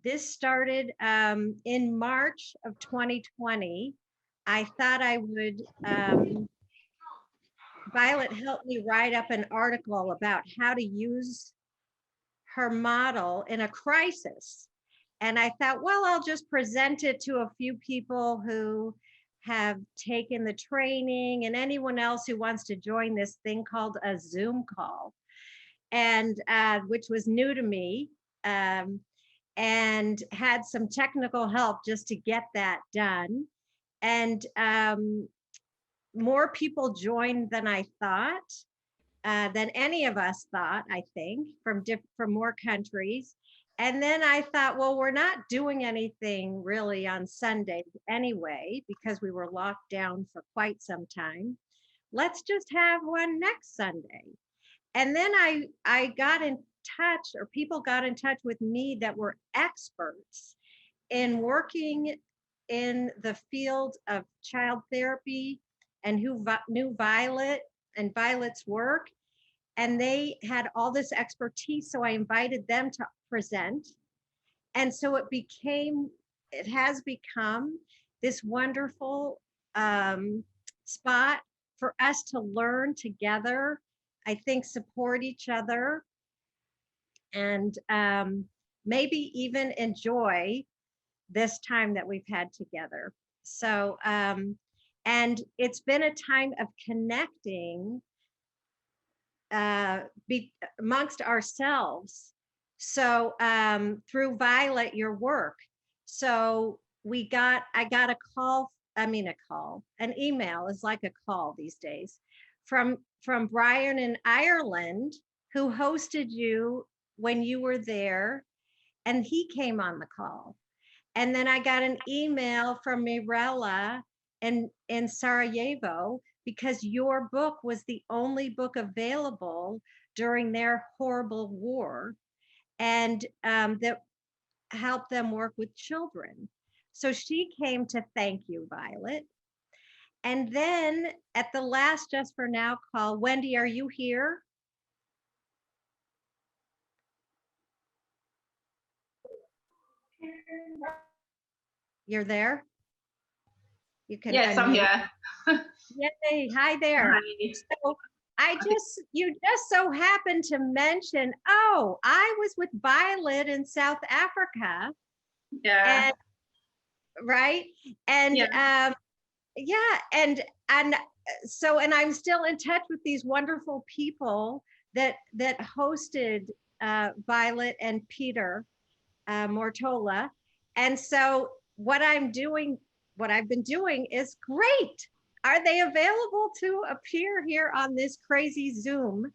This started in March of 2020. I thought I would, Violet helped me write up an article about how to use her model in a crisis. And I thought, well, I'll just present it to a few people who have taken the training and anyone else who wants to join this thing called a Zoom call, and which was new to me, and had some technical help just to get that done. And more people joined than I thought, than any of us thought, I think, from more countries. And then I thought, well, we're not doing anything really on Sunday anyway, because we were locked down for quite some time. Let's just have one next Sunday. And then I got in touch, or people got in touch with me that were experts in working in the field of child therapy, and who knew Violet and Violet's work. And they had all this expertise, so I invited them to present. And so it has become this wonderful spot for us to learn together, I think, support each other, and maybe even enjoy this time that we've had together. So, and it's been a time of connecting amongst ourselves. So through Violet, your work. So I got a call, an email is like a call these days, from Brian in Ireland, who hosted you when you were there, and he came on the call. And then I got an email from Mirella in Sarajevo, because your book was the only book available during their horrible war, and that helped them work with children. So she came to thank you, Violet. And then at the last Just for Now call, Wendy, are you here? You're there? You can. Yes, I'm here. Yay, hi there. Hi. So you just so happened to mention, oh, I was with Violet in South Africa. Yeah. And, right. And yeah. And so, and I'm still in touch with these wonderful people that hosted Violet and Peter Mortola. And so what I've been doing is great. Are they available to appear here on this crazy Zoom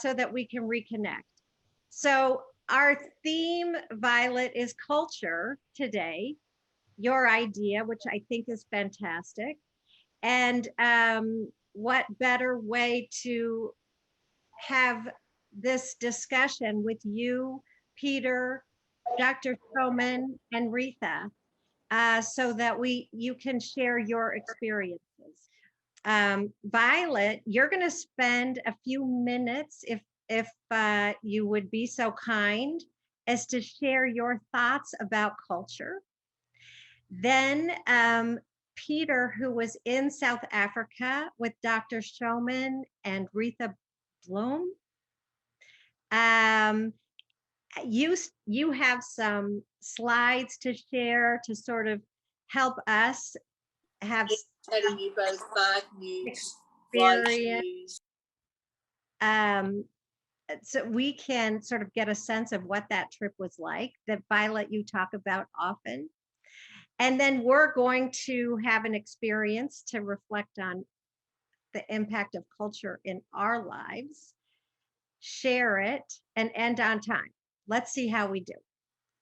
so that we can reconnect? So our theme, Violet, is culture today, your idea, which I think is fantastic. And what better way to have this discussion with you, Peter, Dr. Schoeman, and Retha, so that you can share your experiences. Violet, you're going to spend a few minutes, if you would be so kind as to share your thoughts about culture. Then Peter, who was in South Africa with Dr. Schoeman and Retha Bloem, you have some slides to share to sort of help us have telling you both bad news, experience, so we can sort of get a sense of what that trip was like, that Violet you talk about often. And then we're going to have an experience to reflect on the impact of culture in our lives, share it, and end on time. Let's see how we do.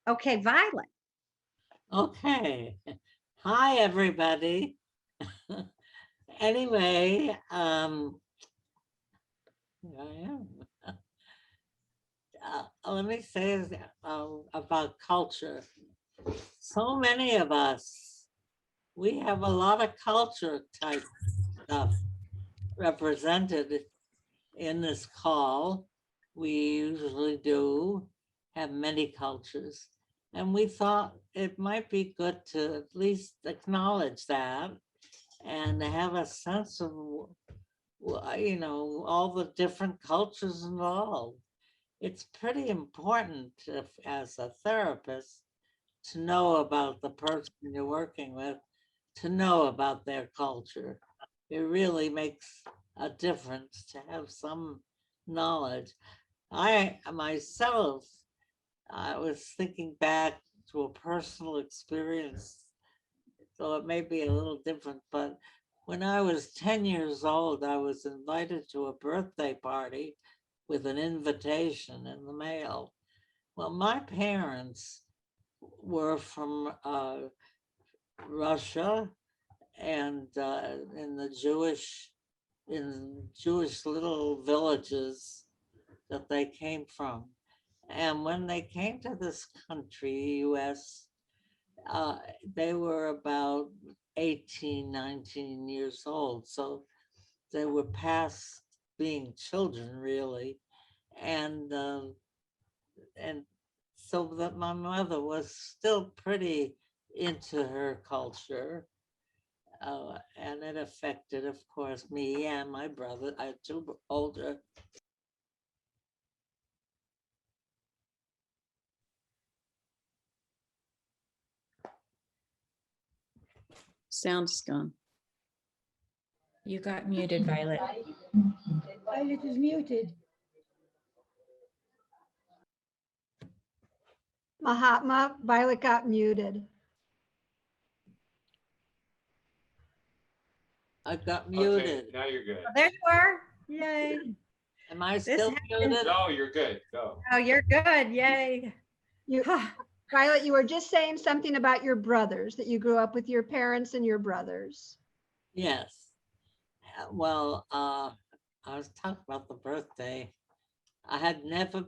Okay, Violet. Okay. Hi, everybody. Anyway, here I am. Let me say about culture. So many of us, we have a lot of culture type stuff represented in this call. We usually do have many cultures. And we thought it might be good to at least acknowledge that and have a sense of, all the different cultures involved. It's pretty important as a therapist to know about the person you're working with, to know about their culture. It really makes a difference to have some knowledge. I myself, I was thinking back to a personal experience, so it may be a little different, but when I was 10 years old, I was invited to a birthday party with an invitation in the mail. Well, my parents were from Russia and in Jewish little villages that they came from. And when they came to this country, US, they were about 18, 19 years old. So they were past being children, really. And and so that my mother was still pretty into her culture. And it affected, of course, me and my brother. I had two older. Sound's gone. You got muted, Violet. Violet is muted. Mahatma, Violet got muted. I got Okay, muted. now you're good. Oh, there you are. Yay. Am I This still happened. muted? No, you're good. Go. Oh, you're good. Yay. You, Violet, you were just saying something about your brothers, that you grew up with your parents and your brothers. Yes. Well, I was talking about the birthday. I had never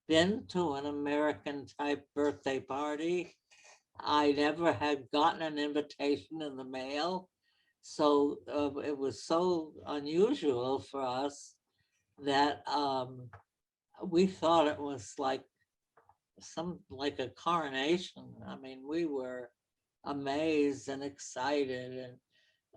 been to an American type birthday party. I never had gotten an invitation in the mail. So it was so unusual for us that we thought it was like a coronation. I mean, we were amazed and excited, and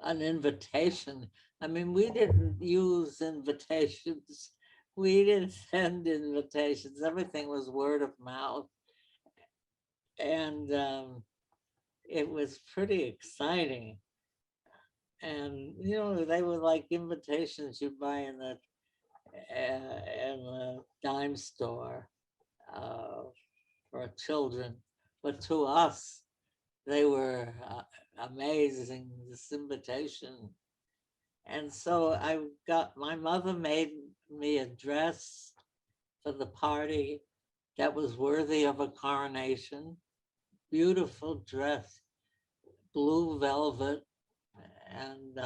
an invitation. I mean, we didn't use invitations. We didn't send invitations. Everything was word of mouth. And it was pretty exciting. And, they were like invitations you buy in the dime store for children. But to us, they were amazing, this invitation. And so my mother made me a dress for the party that was worthy of a coronation. Beautiful dress, blue velvet. And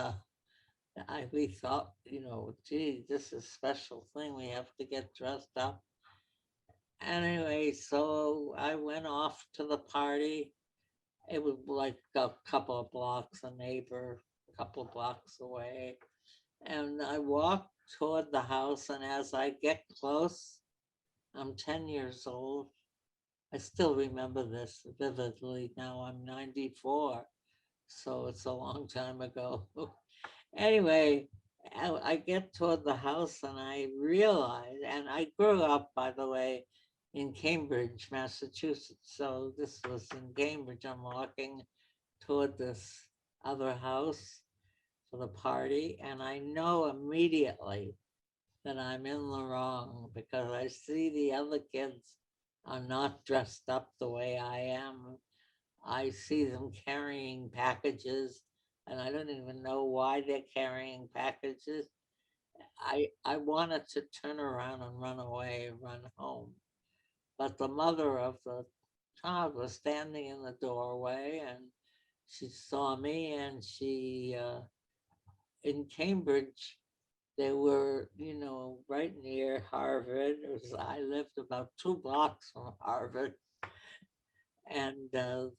we thought, gee, this is a special thing. We have to get dressed up. Anyway, so I went off to the party. It was like a couple of blocks, a neighbor, a couple of blocks away. And I walked toward the house, and as I get close, I'm 10 years old. I still remember this vividly. Now I'm 94, so it's a long time ago. Anyway, I get toward the house and I realize, and I grew up, by the way, in Cambridge, Massachusetts. So this was in Cambridge. I'm walking toward this other house for the party, and I know immediately that I'm in the wrong because I see the other kids are not dressed up the way I am. I see them carrying packages, and I don't even know why they're carrying packages. I wanted to turn around and run away, run home. But the mother of the child was standing in the doorway, and she saw me, and she, in Cambridge, they were, right near Harvard. I lived about 2 blocks from Harvard. And the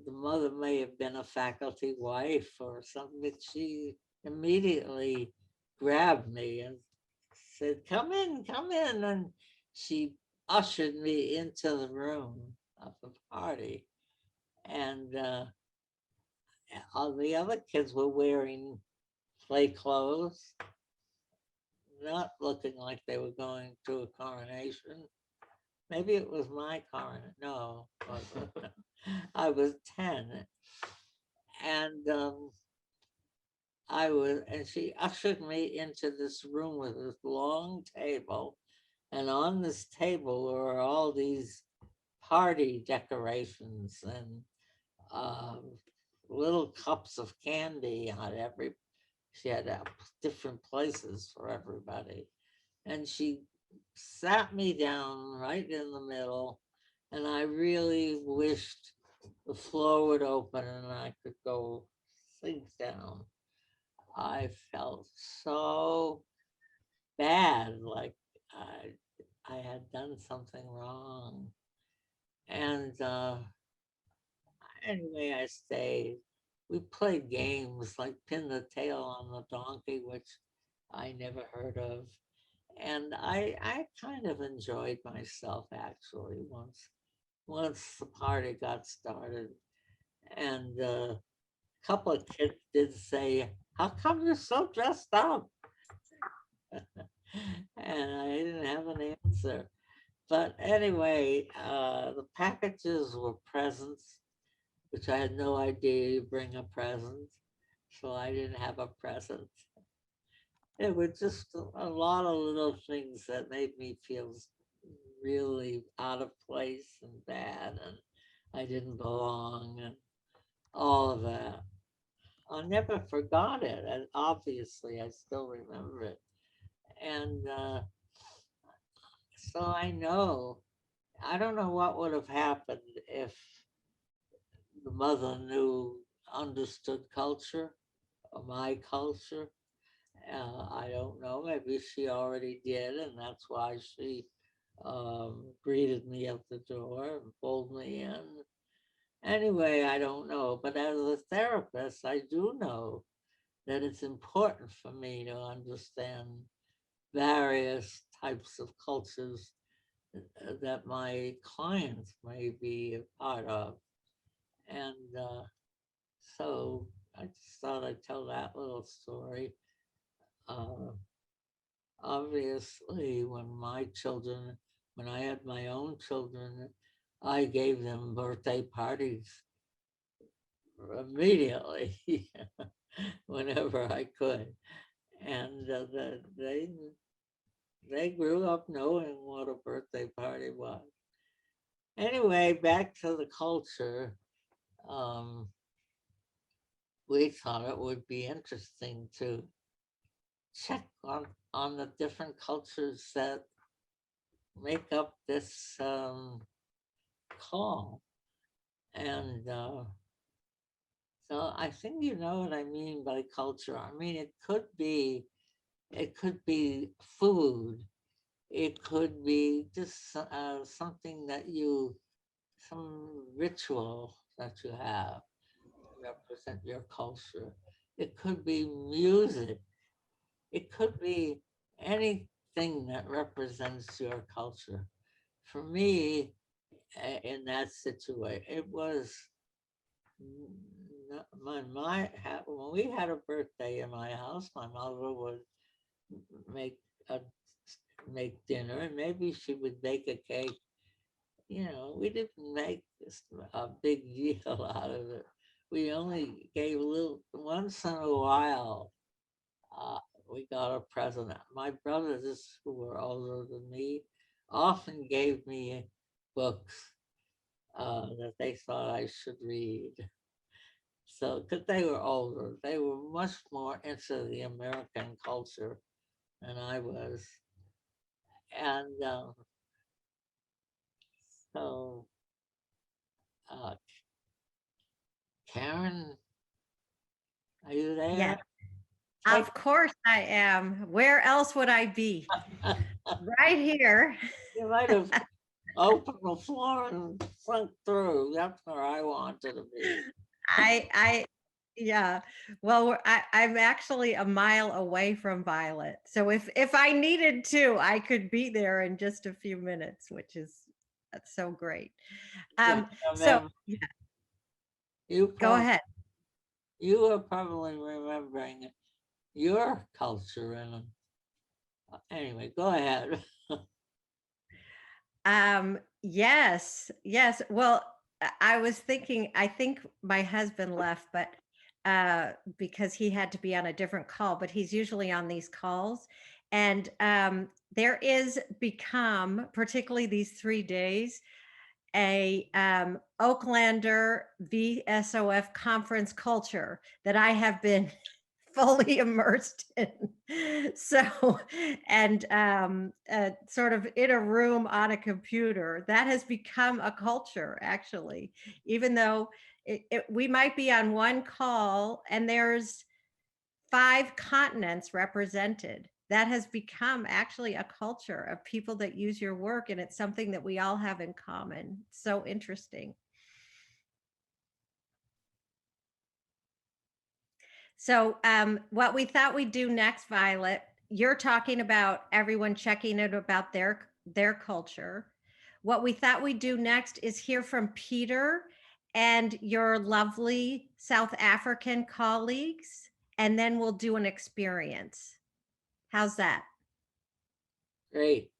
mother may have been a faculty wife or something, but she immediately grabbed me and said, come in, come in. And she ushered me into the room of the party. And all the other kids were wearing play clothes, not looking like they were going to a coronation. Maybe it was my coronation. No, I was 10. And and she ushered me into this room with this long table. And on this table were all these party decorations and little cups of candy on every, she had different places for everybody. And she sat me down right in the middle. And I really wished the floor would open and I could go sink down. I felt so bad, like I had done something wrong. And anyway, I stayed. We played games like pin the tail on the donkey, which I never heard of. And I kind of enjoyed myself actually once the party got started. And a couple of kids did say, "How come you're so dressed up?" And I didn't have an answer. But anyway, the packages were presents, which I had no idea you bring a present. So I didn't have a present. It was just a lot of little things that made me feel really out of place and bad, and I didn't belong, and all of that. I never forgot it, and obviously I still remember it. And so I don't know what would have happened if the mother understood culture, or my culture. I don't know, maybe she already did, and that's why she greeted me at the door and pulled me in. Anyway, I don't know, but as a therapist, I do know that it's important for me to understand various types of cultures that my clients may be a part of. And so I just thought I'd tell that little story. Obviously, when I had my own children, I gave them birthday parties immediately, whenever I could. And they grew up knowing what a birthday party was. Anyway, back to the culture. We thought it would be interesting to check on the different cultures that make up this call. And so I think you know what I mean by culture. I mean, it could be food. It could be just something that some ritual that you have to represent your culture. It could be music. It could be anything that represents your culture. For me, in that situation, it was when we had a birthday in my house, my mother would make dinner, and maybe she would bake a cake. You know, we didn't make a big deal out of it. We only gave a little, once in a while, we got a present. My brothers, who were older than me, often gave me books that they thought I should read. So, because they were older, they were much more into the American culture than I was. And so, Karen, are you there? Yeah. Of course I am. Where else would I be? Right here. You might have opened the floor and sunk through. That's where I wanted to be. I Yeah, well, I'm actually a mile away from Violet. So if I needed to, I could be there in just a few minutes, that's so great. So Remember, yeah, you go probably, ahead. you are probably remembering your culture and anyway, go ahead. Yes. Well, I was thinking, I think my husband left, but because he had to be on a different call, but he's usually on these calls. And there is become, particularly these 3 days, a Oaklander VSOF conference culture that I have been fully immersed in. So, and sort of in a room on a computer, that has become a culture, actually, even though we might be on one call and there's 5 continents represented. That has become actually a culture of people that use your work, and it's something that we all have in common. So interesting. So what we thought we'd do next, Violet, you're talking about everyone checking in about their culture. What we thought we'd do next is hear from Peter and your lovely South African colleagues, and then we'll do an experience. How's that? Great.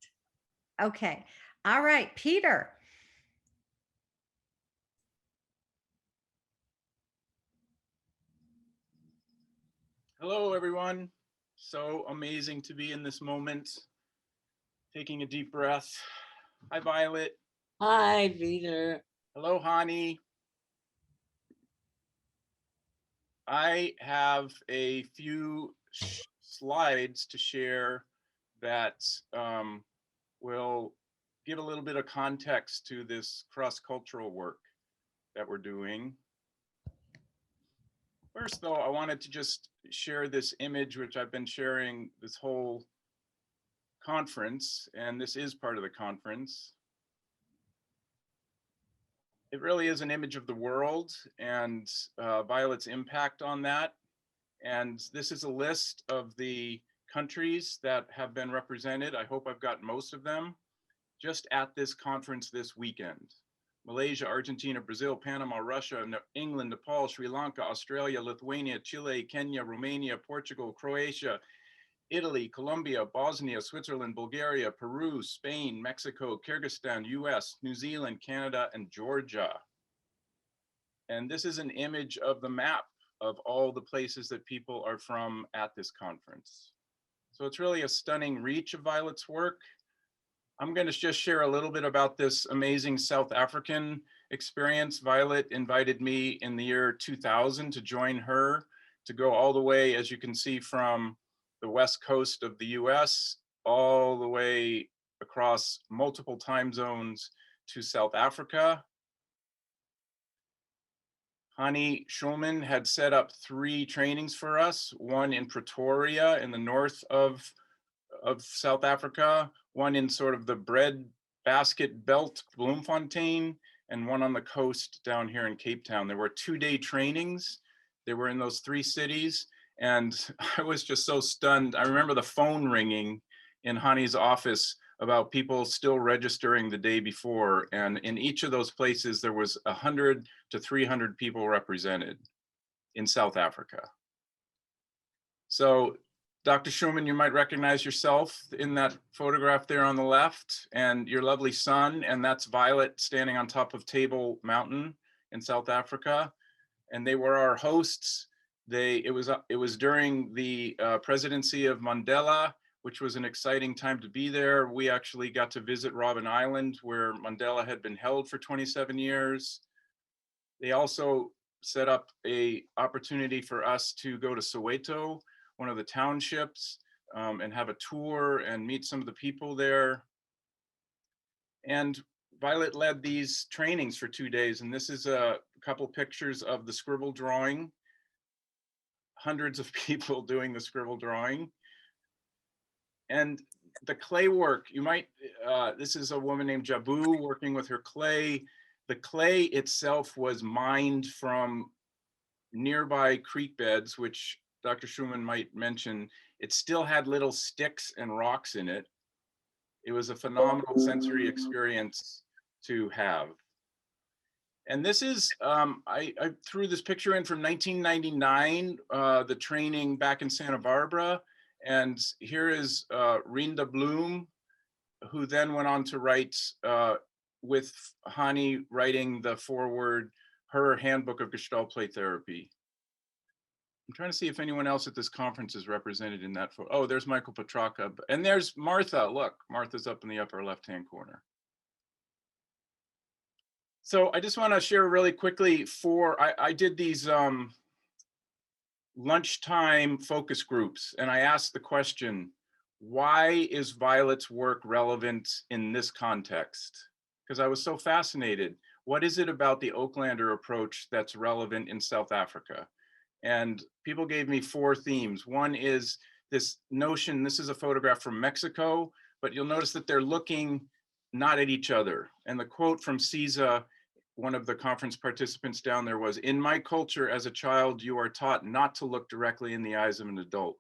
Okay. All right, Peter. Hello, everyone. So amazing to be in this moment. Taking a deep breath. Hi, Violet. Hi, Peter. Hello, Hannie. I have a few slides to share that will give a little bit of context to this cross-cultural work that we're doing. First, though, I wanted to just share this image, which I've been sharing this whole conference, and this is part of the conference. It really is an image of the world and Violet's impact on that. And this is a list of the countries that have been represented. I hope I've got most of them just at this conference this weekend. Malaysia, Argentina, Brazil, Panama, Russia, England, Nepal, Sri Lanka, Australia, Lithuania, Chile, Kenya, Romania, Portugal, Croatia, Italy, Colombia, Bosnia, Switzerland, Bulgaria, Peru, Spain, Mexico, Kyrgyzstan, US, New Zealand, Canada, and Georgia. And this is an image of the map of all the places that people are from at this conference. So it's really a stunning reach of Violet's work. I'm going to just share a little bit about this amazing South African experience. Violet invited me in the year 2000 to join her, to go all the way, as you can see, from the west coast of the US all the way across multiple time zones to South Africa. Hannie Schoeman had set up 3 trainings for us, one in Pretoria in the north of South Africa, one in sort of the bread basket belt, Bloemfontein, and one on the coast down here in Cape Town. There were 2-day trainings. They were in those 3 cities. And I was just so stunned. I remember the phone ringing in Hannie's office about people still registering the day before. And in each of those places, there was 100 to 300 people represented in South Africa. So Dr. Schoeman, you might recognize yourself in that photograph there on the left, and your lovely son, and that's Violet standing on top of Table Mountain in South Africa. And they were our hosts. It was during the presidency of Mandela, which was an exciting time to be there. We actually got to visit Robben Island, where Mandela had been held for 27 years. They also set up an opportunity for us to go to Soweto, one of the townships, and have a tour and meet some of the people there. And Violet led these trainings for 2 days, and this is a couple pictures of the scribble drawing. Hundreds of people doing the scribble drawing. And the clay work, this is a woman named Jabu working with her clay. The clay itself was mined from nearby creek beds, which Dr. Schoeman might mention, it still had little sticks and rocks in it. It was a phenomenal sensory experience to have. And this is, I threw this picture in from 1999, the training back in Santa Barbara. And here is Retha Bloem, who then went on to write, with Hannie writing the foreword, her handbook of Gestalt play therapy. I'm trying to see if anyone else at this conference is represented in that. Oh, there's Michael Petraka. And there's Martha. Look, Martha's up in the upper left-hand corner. So I just want to share really quickly I did these lunchtime focus groups, and I asked the question, why is Violet's work relevant in this context? Because I was so fascinated. What is it about the Oaklander approach that's relevant in South Africa? And people gave me 4 themes. One is this notion, this is a photograph from Mexico, but you'll notice that they're looking not at each other. And the quote from Caesar, one of the conference participants down there, was, "In my culture as a child, you are taught not to look directly in the eyes of an adult.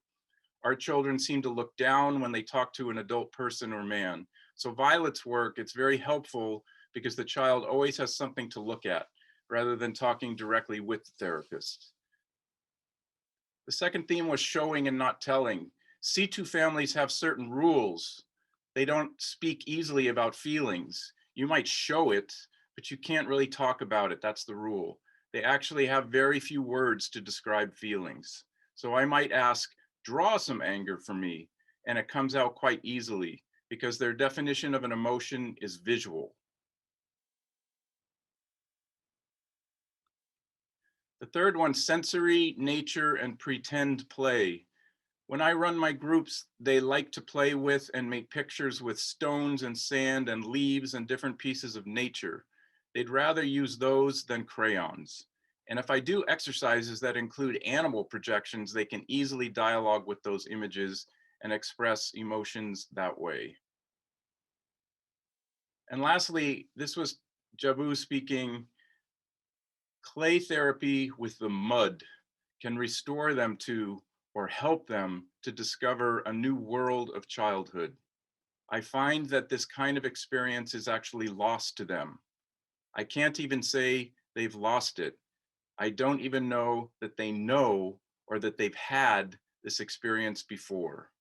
Our children seem to look down when they talk to an adult person or man." So Violet's work, it's very helpful because the child always has something to look at rather than talking directly with the therapist. The second theme was showing and not telling. C2 families have certain rules. They don't speak easily about feelings. You might show it, but you can't really talk about it. That's the rule. They actually have very few words to describe feelings. So I might ask, draw some anger for me, and it comes out quite easily because their definition of an emotion is visual. The third one, sensory, nature, and pretend play. When I run my groups, they like to play with and make pictures with stones and sand and leaves and different pieces of nature. They'd rather use those than crayons. And if I do exercises that include animal projections, they can easily dialogue with those images and express emotions that way. And lastly, this was Jabu speaking. Clay therapy with the mud can restore them to or help them to discover a new world of childhood. I find that this kind of experience is actually lost to them. I can't even say they've lost it. I don't even know that they know or that they've had this experience before.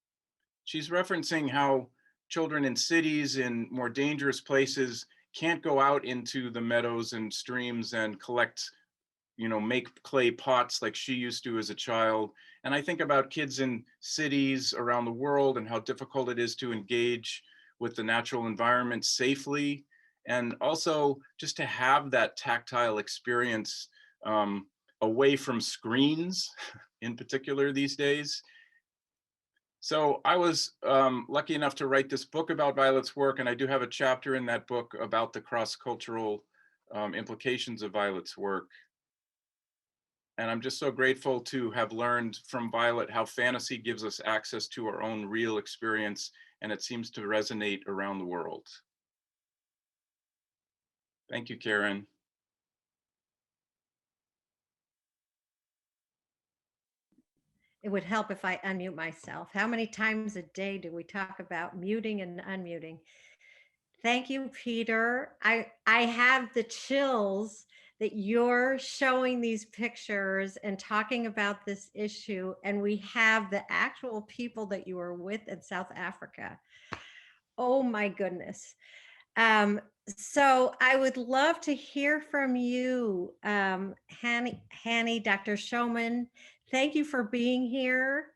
She's referencing how children in cities, in more dangerous places, can't go out into the meadows and streams and collect, make clay pots like she used to as a child. And I think about kids in cities around the world and how difficult it is to engage with the natural environment safely. And also just to have that tactile experience away from screens in particular these days. So I was lucky enough to write this book about Violet's work, and I do have a chapter in that book about the cross-cultural implications of Violet's work. And I'm just so grateful to have learned from Violet how fantasy gives us access to our own real experience, and it seems to resonate around the world. Thank you, Karen. It would help if I unmute myself. How many times a day do we talk about muting and unmuting? Thank you, Peter. I have the chills that you're showing these pictures and talking about this issue, and we have the actual people that you were with in South Africa. Oh my goodness. So I would love to hear from you, Hannie, Dr. Schoeman. Thank you for being here.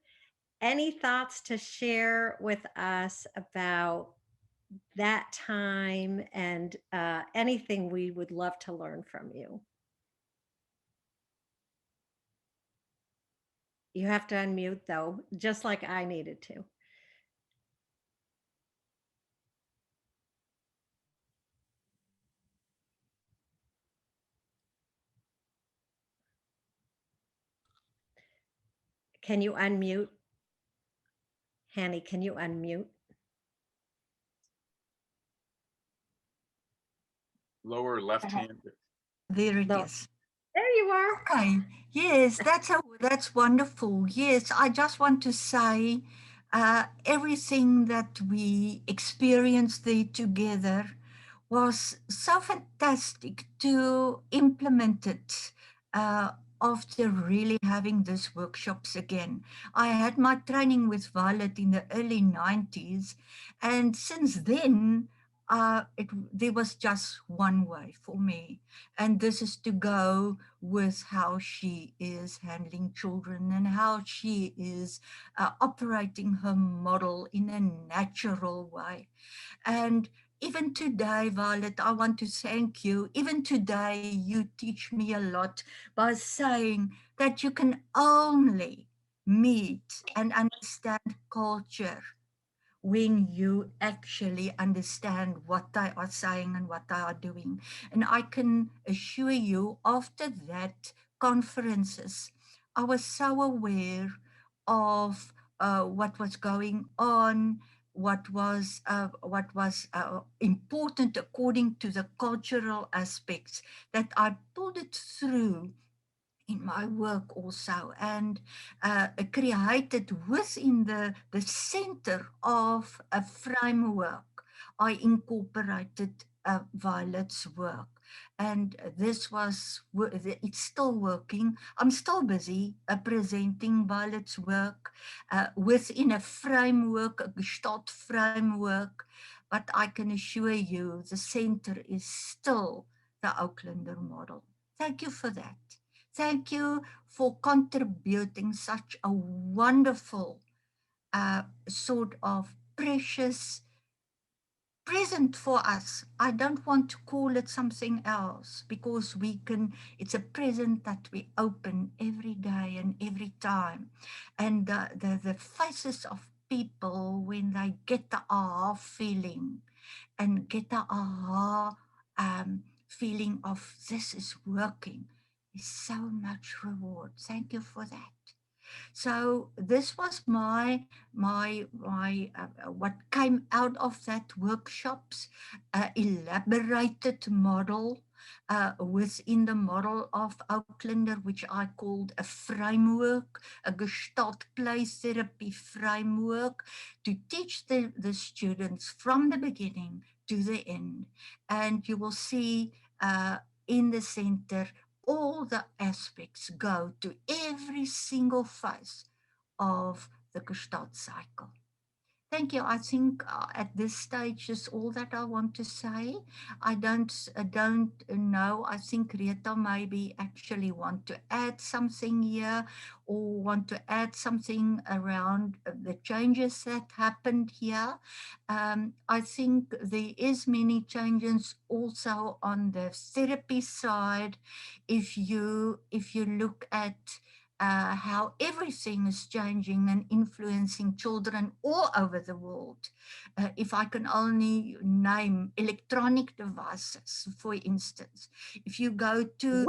Any thoughts to share with us about that time and anything we would love to learn from you? You have to unmute though, just like I needed to. Can you unmute? Hannie, can you unmute? Lower left hand. There it No. is. There you are. Okay, yes, that's wonderful. Yes, I just want to say everything that we experienced there together was so fantastic to implement it after really having these workshops again. I had my training with Violet in the early 90s, and since then, there was just one way for me, and this is to go with how she is handling children and how she is operating her model in a natural way. And even today, Violet, I want to thank you. Even today, you teach me a lot by saying that you can only meet and understand culture when you actually understand what they are saying and what they are doing. And I can assure you, after that conferences, I was so aware of what was going on, what was important according to the cultural aspects, that I pulled it through in my work also, and created within the center of a framework. I incorporated Violet's work, and it's still working. I'm still busy presenting Violet's work within a framework, a Gestalt framework, but I can assure you the center is still the Oaklander model. Thank you for that. Thank you for contributing such a wonderful sort of precious present for us. I don't want to call it something else, because it's a present that we open every day and every time. And the faces of people when they get the aha feeling and get the aha feeling of this is working, is so much reward. Thank you for that. So this was my what came out of that workshops, elaborated model within the model of Oaklander, which I called a framework, a Gestalt play therapy framework, to teach the students from the beginning to the end. And you will see in the center all the aspects go to every single phase of the Gestalt cycle. Thank you. I think at this stage is all that I want to say. I don't know. I think Retha maybe actually want to add something here, or want to add something around the changes that happened here. I think there is many changes also on the therapy side. If you look at how everything is changing and influencing children all over the world. If I can only name electronic devices, for instance, if you go to,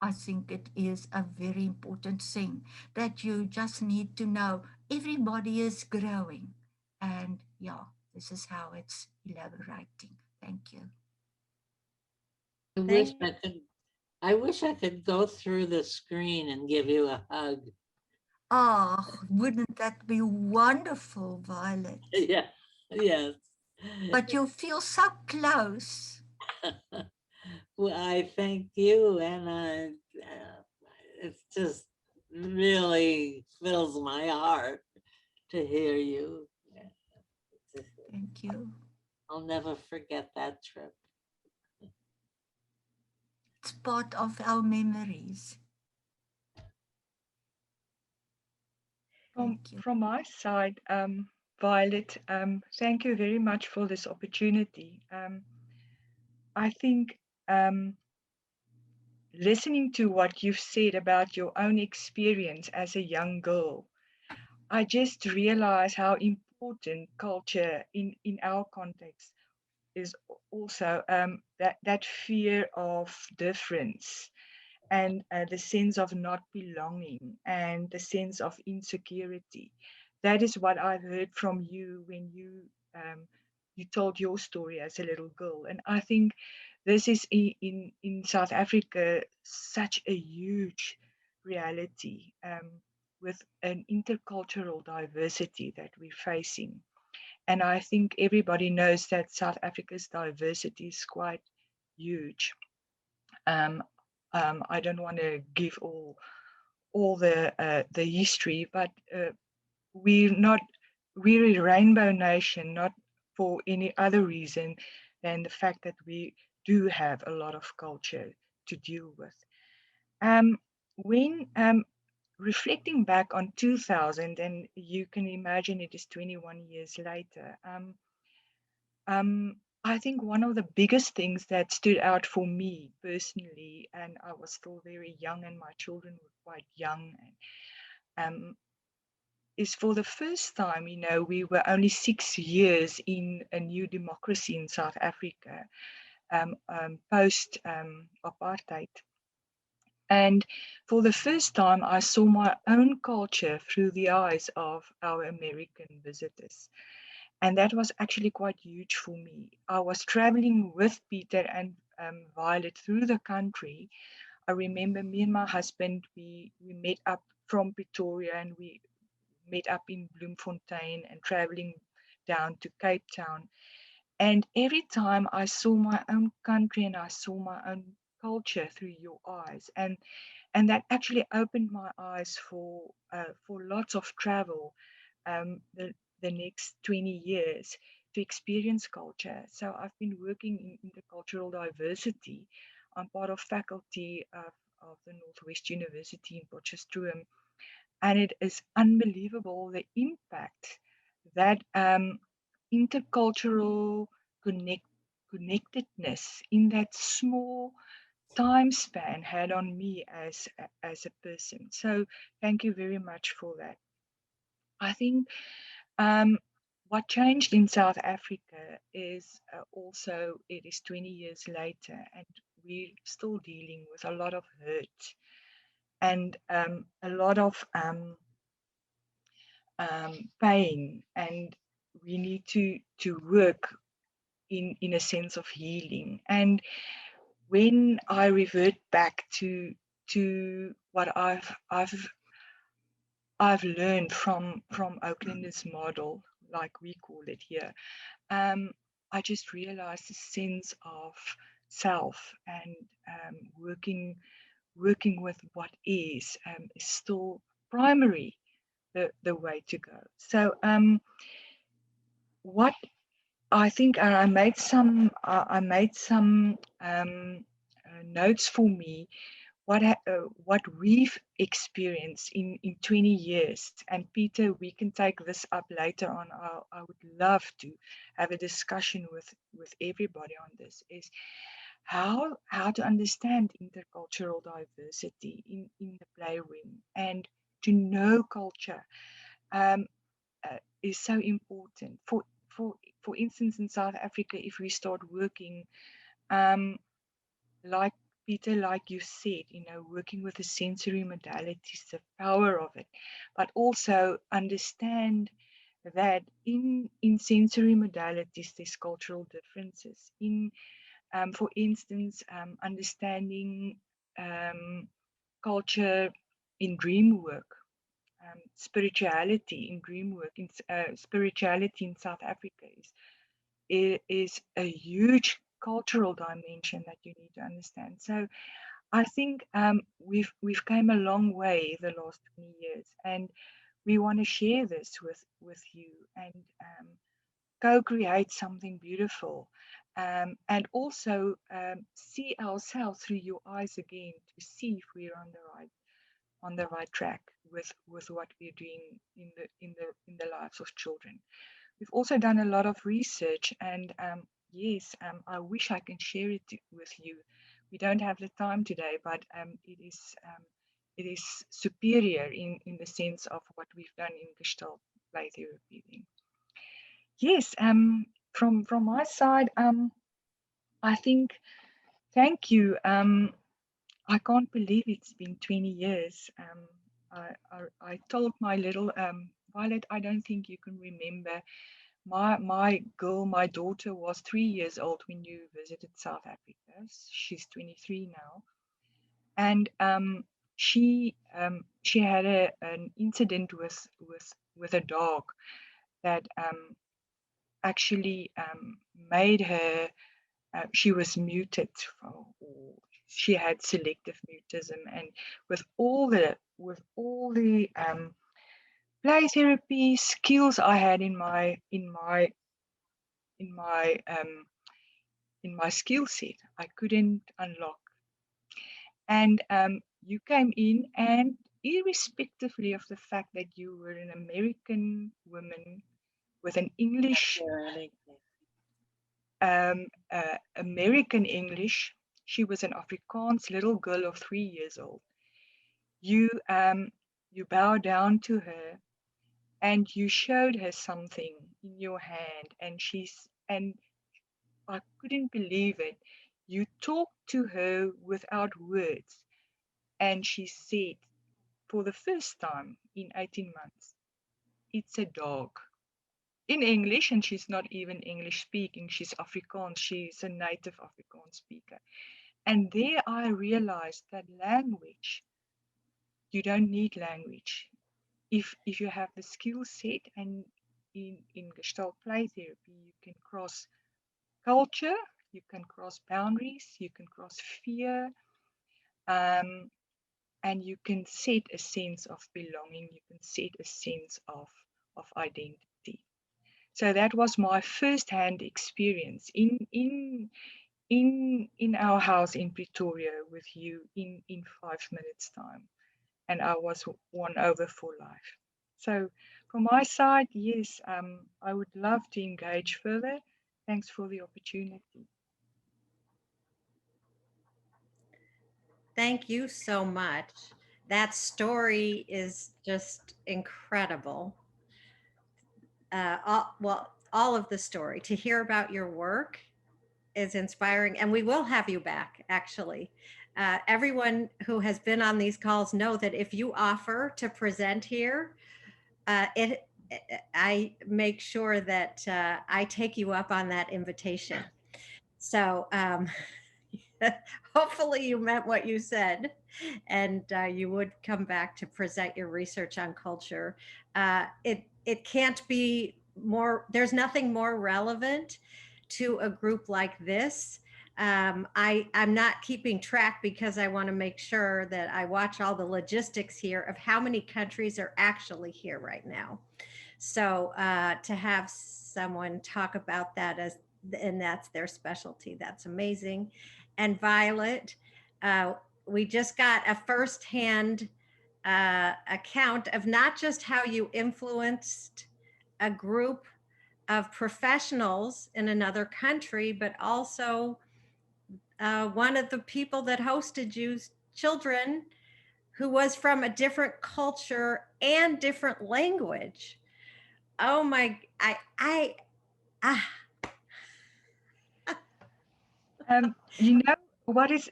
I think it is a very important thing that you just need to know everybody is growing. And yeah, this is how it's elaborating. Thank you. I wish I could go through the screen and give you a hug. Oh, wouldn't that be wonderful, Violet? Yeah, yes. But you feel so close. Well, I thank you, and it just really fills my heart to hear you. Thank you. I'll never forget that trip. It's part of our memories. From my side, Violet, thank you very much for this opportunity. I think listening to what you've said about your own experience as a young girl, I just realize how important culture in our context is also that fear of difference, and the sense of not belonging, and the sense of insecurity. That is what I've heard from you when you told your story as a little girl. And I think this is in South Africa such a huge reality, with an intercultural diversity that we're facing. And I think everybody knows that South Africa's diversity is quite huge. I don't want to give all the history, but we're a rainbow nation, not for any other reason than the fact that we do have a lot of culture to deal with. When reflecting back on 2000, and you can imagine it is 21 years later, I think one of the biggest things that stood out for me personally, and I was still very young and my children were quite young, is for the first time, we were only 6 years in a new democracy in South Africa, post apartheid. And for the first time, I saw my own culture through the eyes of our American visitors. And that was actually quite huge for me. I was traveling with Peter and Violet through the country. I remember me and my husband, we met up from Pretoria and we met up in Bloemfontein and traveling down to Cape Town. And every time I saw my own country and I saw my own culture through your eyes, and that actually opened my eyes for lots of travel, the next 20 years to experience culture. So I've been working in intercultural diversity. I'm part of faculty of the Northwest University in Potchefstroom, and it is unbelievable the impact that intercultural connectedness in that small time span had on me as a person. So thank you very much for that. I think what changed in South Africa is also it is 20 years later and we're still dealing with a lot of hurt and a lot of pain, and we need to work in a sense of healing. And when I revert back to what I've learned from Oaklander's model, like we call it here, I just realized the sense of self and working with what is still primary the way to go. So what I think I made some notes for me what we've experienced in 20 years. And Peter, we can take this up later on. I would love to have a discussion with everybody on this, is how to understand intercultural diversity in the playroom, and to know culture is so important. For instance, in South Africa, if we start working, like Peter, like you said, working with the sensory modalities, the power of it, but also understand that in sensory modalities, there's cultural differences. For instance, understanding culture in dream work, spirituality in dream work, spirituality in South Africa is a huge cultural dimension that you need to understand. So I think we've come a long way the last 20 years, and we want to share this with you and co-create something beautiful, and also see ourselves through your eyes again, to see if we're on the right track with what we're doing in the lives of children. We've also done a lot of research, and yes, I wish I can share it with you. We don't have the time today, but it is superior in the sense of what we've done in Gestalt play therapy. Yes, from my side, I think thank you. I can't believe it's been 20 years. I told my little Violet, I don't think you can remember my daughter was 3 years old when you visited South Africa. She's 23 now. And she had an incident with a dog that actually made her, she was muted, or she had selective mutism, and with all the play therapy skills I had in my skill set, I couldn't unlock. And you came in, and irrespectively of the fact that you were an American woman with an English, American English, she was an Afrikaans little girl of 3 years old. You bow down to her, and you showed her something in your hand, and I couldn't believe it. You talked to her without words, and she said, for the first time in 18 months, it's a dog. In English, and she's not even English speaking, she's Afrikaans, she's a native Afrikaans speaker. And there I realized that language, you don't need language. If you have the skill set, and in Gestalt play therapy, you can cross culture, you can cross boundaries, you can cross fear, and you can set a sense of belonging, you can set a sense of identity. So that was my first-hand experience in our house in Pretoria with you in 5 minutes time, and I was won over for life. So from my side, yes, I would love to engage further. Thanks for the opportunity. Thank you so much. That story is just incredible. All of the story, to hear about your work is inspiring, and we will have you back, actually. Everyone who has been on these calls know that if you offer to present here, I make sure that I take you up on that invitation. So hopefully you meant what you said, and you would come back to present your research on culture. It can't be more, there's nothing more relevant to a group like this. I'm not keeping track because I want to make sure that I watch all the logistics here of how many countries are actually here right now. So to have someone talk about that and that's their specialty, that's amazing. And Violet, we just got a firsthand account of not just how you influenced a group of professionals in another country, but also one of the people that hosted you's children who was from a different culture and different language. Oh my, You know what is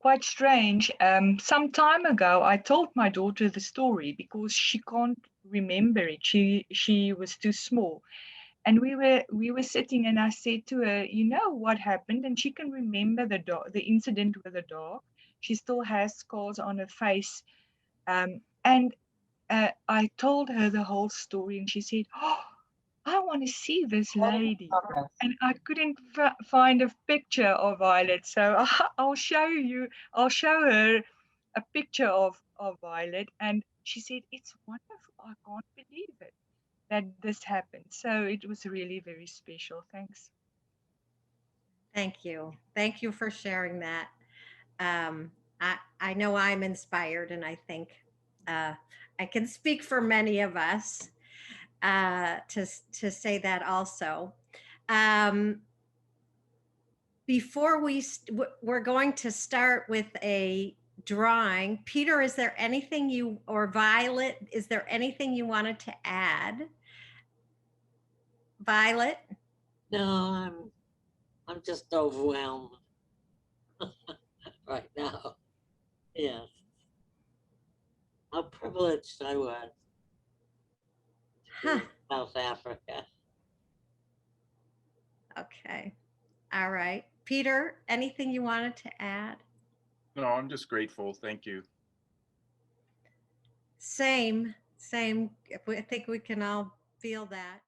quite strange? Some time ago, I told my daughter the story because she can't remember it. She was too small, and we were sitting, and I said to her, "You know what happened?" And she can remember the incident with the dog. She still has scars on her face, and I told her the whole story, and she said, "Oh, I want to see this lady." And I couldn't find a picture of Violet, so I'll show her a picture of Violet, and she said, "It's wonderful. I can't believe it that this happened." So it was really very special. Thanks. thank you. Thank you for sharing that. I know I'm inspired, and I think I can speak for many of us to say that also. Before we're going to start with a drawing. Peter, is there anything you, or Violet, is there anything you wanted to add? Violet? No, I'm just overwhelmed right now. Yes. How privileged I was. Huh. South Africa. Okay. All right. Peter, anything you wanted to add? No, I'm just grateful. Thank you. Same. I think we can all feel that.